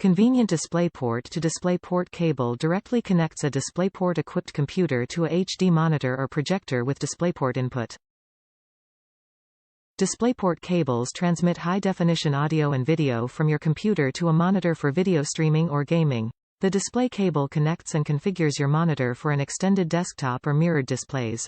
Convenient DisplayPort to DisplayPort cable directly connects a DisplayPort-equipped computer to a HD monitor or projector with DisplayPort input. DisplayPort cables transmit high-definition audio and video from your computer to a monitor for video streaming or gaming. The display cable connects and configures your monitor for an extended desktop or mirrored displays.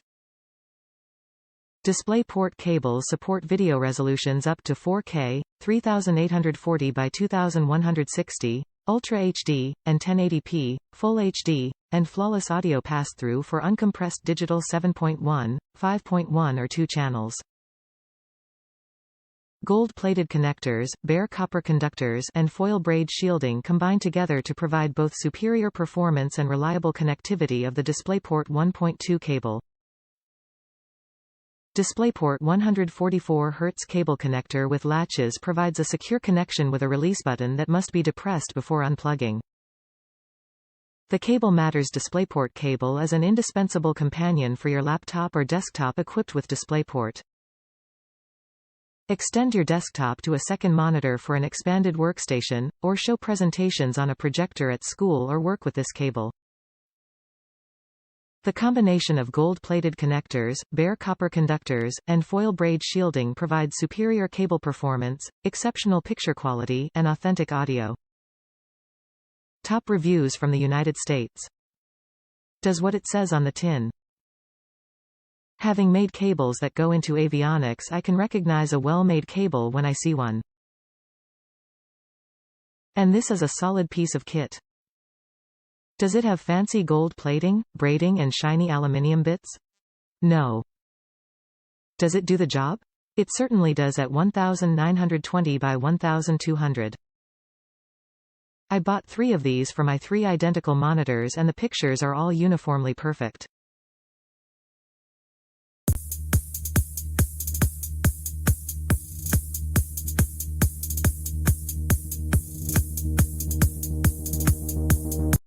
DisplayPort cables support video resolutions up to 4K, 3840 by 2160, Ultra HD, and 1080p, Full HD, and flawless audio pass-through for uncompressed digital 7.1, 5.1 or 2 channels. Gold-plated connectors, bare copper conductors, and foil braid shielding combine together to provide both superior performance and reliable connectivity of the DisplayPort 1.2 cable. DisplayPort 144 Hz cable connector with latches provides a secure connection with a release button that must be depressed before unplugging. The Cable Matters DisplayPort cable is an indispensable companion for your laptop or desktop equipped with DisplayPort. Extend your desktop to a second monitor for an expanded workstation, or show presentations on a projector at school or work with this cable. The combination of gold-plated connectors, bare copper conductors, and foil braid shielding provides superior cable performance, exceptional picture quality, and authentic audio. Top reviews from the United States. Does what it says on the tin. Having made cables that go into avionics, I can recognize a well-made cable when I see one. And this is a solid piece of kit. Does it have fancy gold plating, braiding and shiny aluminium bits? No. Does it do the job? It certainly does at 1920 by 1200. I bought 3 of these for my 3 identical monitors and the pictures are all uniformly perfect.